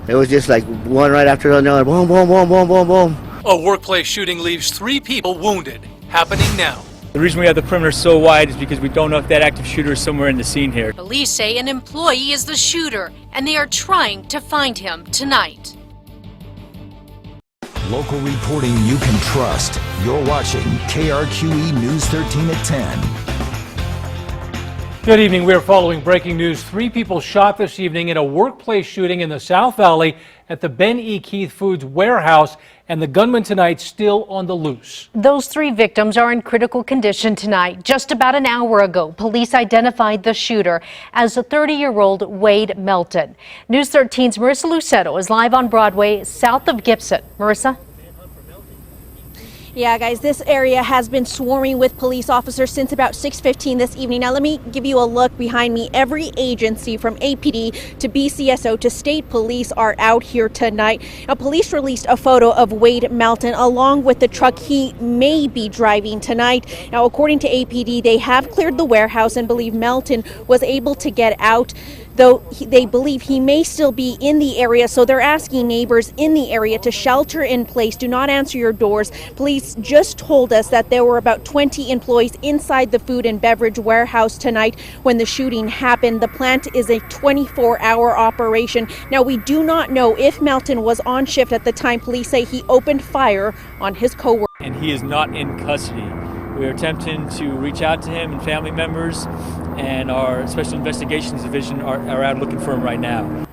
It was just like one right after another, boom, boom, boom, boom, boom, boom. A workplace shooting leaves 3 people wounded, happening now. The reason we have the perimeter so wide is because we don't know if that active shooter is somewhere in the scene here. Police say an employee is the shooter, and they are trying to find him tonight. Local reporting you can trust. You're watching KRQE News 13 at 10. Good evening. We are following breaking news. 3 people shot this evening in a workplace shooting in the South Valley at the Ben E. Keith Foods warehouse, and the gunman tonight still on the loose. Those 3 victims are in critical condition tonight. Just about an hour ago, police identified the shooter as a 30-year-old Wade Melton. News 13's Marissa Lucero is live on Broadway, south of Gibson. Marissa? Yeah, guys, this area has been swarming with police officers since about 6:15 this evening. Now, let me give you a look behind me. Every agency from APD to BCSO to state police are out here tonight. Now, police released a photo of Wade Melton along with the truck he may be driving tonight. Now, according to APD, they have cleared the warehouse and believe Melton was able to get out, though they believe he may still be in the area, so they're asking neighbors in the area to shelter in place. Do not answer your doors. Police just told us that there were about 20 employees inside the food and beverage warehouse tonight when the shooting happened. The plant is a 24-hour operation. Now, we do not know if Melton was on shift at the time. Police say he opened fire on his coworker. And he is not in custody. We are attempting to reach out to him and family members, and our Special Investigations Division are out looking for him right now.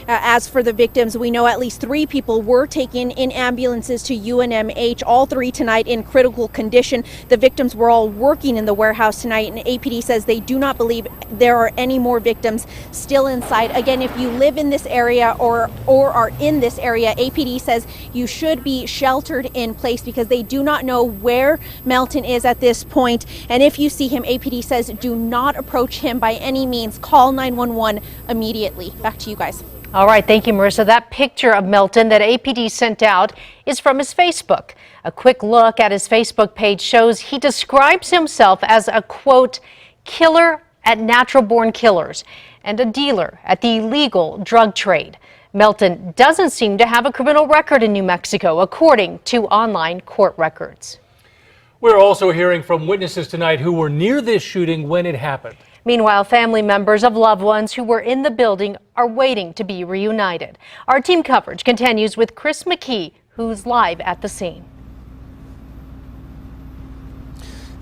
As for the victims, we know at least 3 people were taken in ambulances to UNMH, all 3 tonight in critical condition. The victims were all working in the warehouse tonight, and APD says they do not believe there are any more victims still inside. Again, if you live in this area or are in this area, APD says you should be sheltered in place because they do not know where Melton is at this point. And if you see him, APD says do not approach him by any means. Call 911 immediately. Back to you guys. All right, thank you, Marissa. That picture of Melton that APD sent out is from his Facebook. A quick look at his Facebook page shows he describes himself as a, quote, killer at Natural Born Killers and a dealer at the illegal drug trade. Melton doesn't seem to have a criminal record in New Mexico, according to online court records. We're also hearing from witnesses tonight who were near this shooting when it happened. Meanwhile, family members of loved ones who were in the building are waiting to be reunited. Our team coverage continues with Chris McKee, who's live at the scene.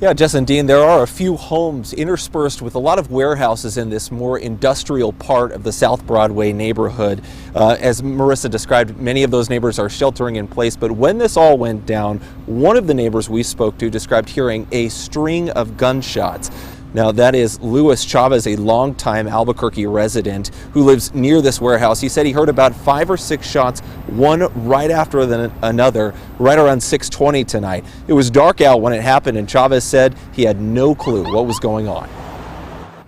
Yeah, Jess and Dean, there are a few homes interspersed with a lot of warehouses in this more industrial part of the South Broadway neighborhood. As Marissa described, many of those neighbors are sheltering in place, but when this all went down, one of the neighbors we spoke to described hearing a string of gunshots. Now, that is Luis Chavez, a longtime Albuquerque resident who lives near this warehouse. He said he heard about 5 or 6 shots, one right after another, right around 6:20 tonight. It was dark out when it happened, and Chavez said he had no clue what was going on.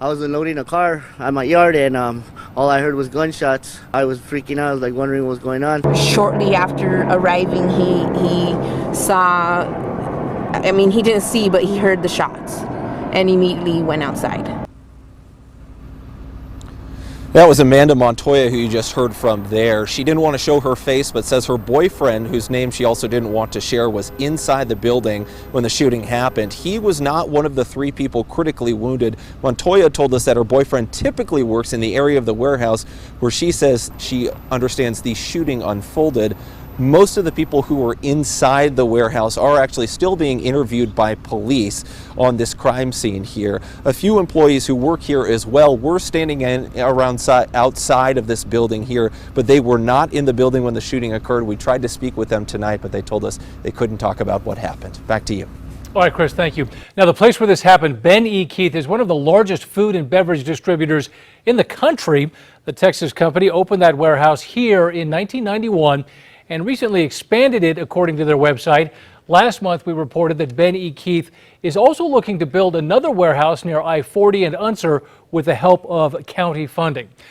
I was unloading a car at my yard, and all I heard was gunshots. I was freaking out. I was like wondering what was going on. Shortly after arriving, he saw, I mean, he didn't see, but he heard the shots and immediately went outside. That was Amanda Montoya, who you just heard from there. She didn't want to show her face, but says her boyfriend, whose name she also didn't want to share, was inside the building when the shooting happened. He was not one of the 3 people critically wounded. Montoya told us that her boyfriend typically works in the area of the warehouse where she says she understands the shooting unfolded. Most of the people who were inside the warehouse are actually still being interviewed by police on this crime scene here. A few employees who work here as well were standing outside of this building here, but they were not in the building when the shooting occurred. We tried to speak with them tonight, but they told us they couldn't talk about what happened. Back to you. All right, Chris, thank you. Now, the place where this happened, Ben E. Keith, is one of the largest food and beverage distributors in the country. The Texas company opened that warehouse here in 1991 and recently expanded it, according to their website. Last month, we reported that Ben E. Keith is also looking to build another warehouse near I-40 and Unser with the help of county funding.